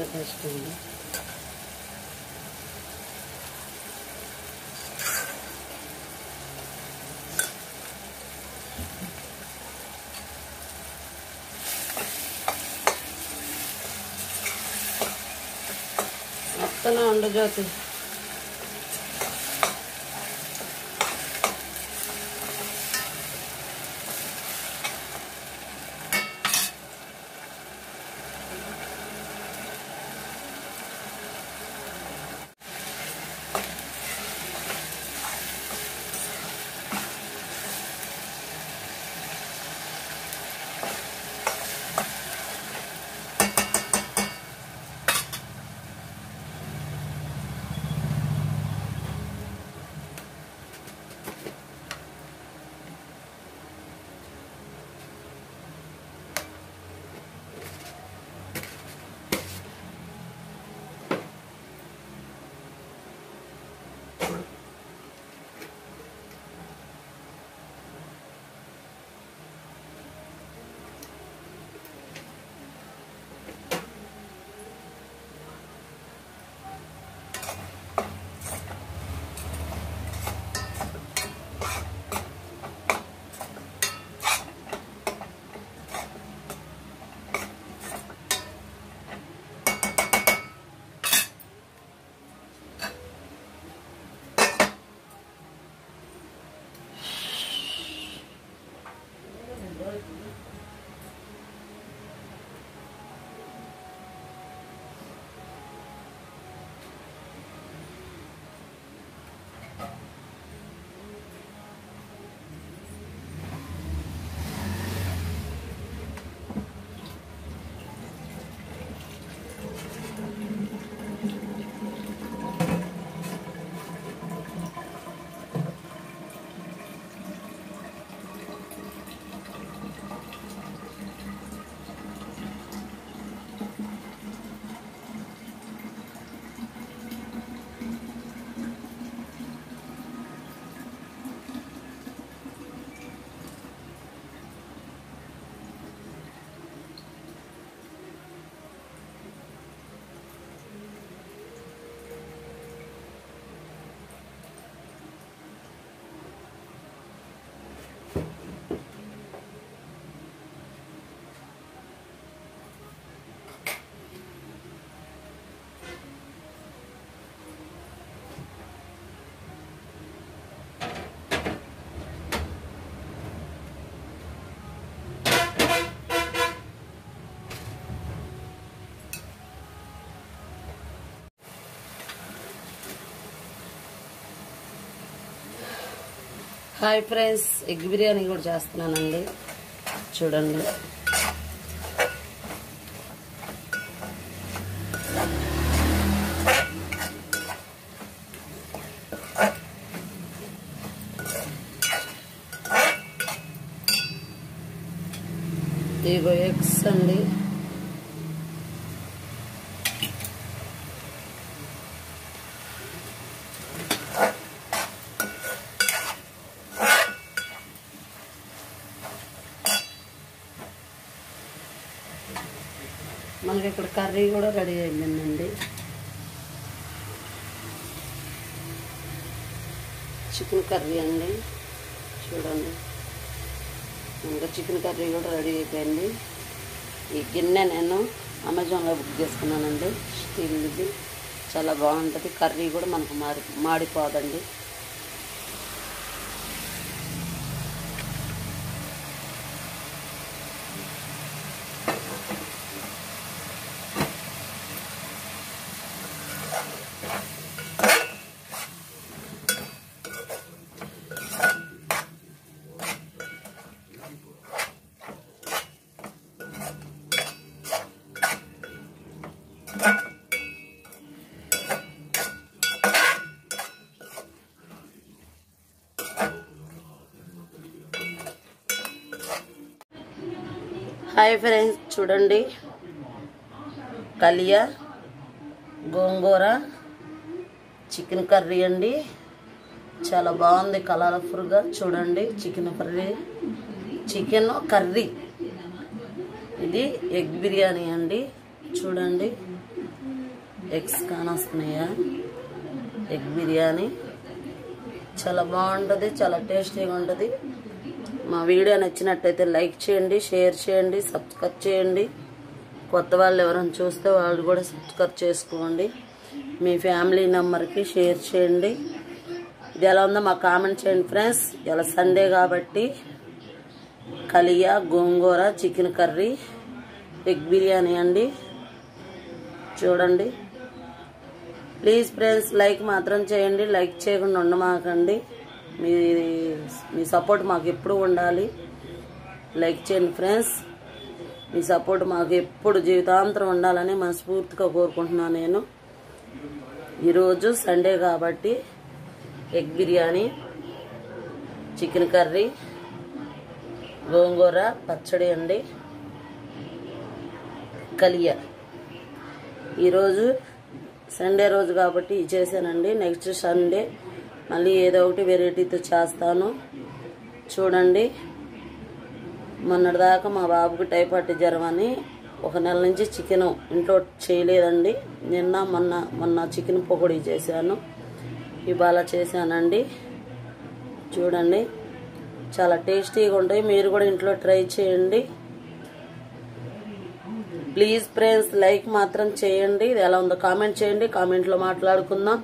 చాలా టేస్ట్ ఉంది. మొత్తం ఉండు జ్యోతి. హాయ్ ఫ్రెండ్స్, ఎగ్ బిర్యానీ కూడా చేస్తున్నానండి. చూడండి. ఇగో ఎగ్స్ అండి. మనకి ఇక్కడ కర్రీ కూడా రెడీ అయిందండి. చికెన్ కర్రీ అండి. చూడండి, ఇంకా చికెన్ కర్రీ కూడా రెడీ అయిపోయింది. ఈ గిన్నె నేను అమెజాన్లో బుక్ చేసుకున్నానండి. స్టీల్ది చాలా బాగుంటుంది. కర్రీ కూడా మనకు మాడిపోదండి. హాయ్ ఫ్రెండ్స్, చూడండి, కలియా గోంగూర చికెన్ కర్రీ అండి. చాలా బాగుంది కలర్ఫుల్గా. చూడండి, చికెన్ కర్రీ. ఇది ఎగ్ బిర్యానీ అండి. చూడండి, ఎగ్స్ కానొస్తున్నాయా. ఎగ్ బిర్యానీ చాలా బాగుంటుంది, చాలా టేస్టీగా ఉంటుంది. మా వీడియో నచ్చినట్టయితే లైక్ చేయండి, షేర్ చేయండి, సబ్స్క్రైబ్ చేయండి. కొత్త వాళ్ళు ఎవరైనా చూస్తే వాళ్ళు కూడా సబ్స్క్రైబ్ చేసుకోండి. మీ ఫ్యామిలీ మెంబర్కి షేర్ చేయండి. ఇది ఎలా ఉందో మాకు కామెంట్ చేయండి ఫ్రెండ్స్. ఇలా సండే కాబట్టి కలియా, గోంగూర, చికెన్ కర్రీ, ఎగ్ బిర్యానీ అండి. చూడండి ప్లీజ్ ఫ్రెండ్స్, లైక్ మాత్రం చేయండి. లైక్ చేయకుండా ఉండమాకండి. మీ సపోర్ట్ మాకు ఎప్పుడు ఉండాలి. లైక్ చేయండి ఫ్రెండ్స్. మీ సపోర్ట్ మాకు ఎప్పుడు జీవితాంతరం ఉండాలని మనస్ఫూర్తిగా కోరుకుంటున్నాను నేను. ఈరోజు సండే కాబట్టి ఎగ్ బిర్యానీ, చికెన్ కర్రీ, గోంగూర పచ్చడి అండి, కలియా. ఈరోజు సండే రోజు కాబట్టి ఇది చేశానండి. నెక్స్ట్ సండే మళ్ళీ ఏదో ఒకటి వెరైటీతో చేస్తాను. చూడండి, మొన్నటిదాకా మా బాబుకి టైఫాయిడ్ జ్వరం అని 1 నెల నుంచి చికెన్ ఇంట్లో చేయలేదండి. మొన్న చికెన్ పకోడీ చేశాను, ఇవాళ చేశానండి. చూడండి చాలా టేస్టీగా ఉంటాయి. మీరు కూడా ఇంట్లో ట్రై చేయండి. ప్లీజ్ ఫ్రెండ్స్, లైక్ మాత్రం చేయండి. ఇది ఎలా ఉందో కామెంట్ చేయండి. కామెంట్లో మాట్లాడుకుందాం.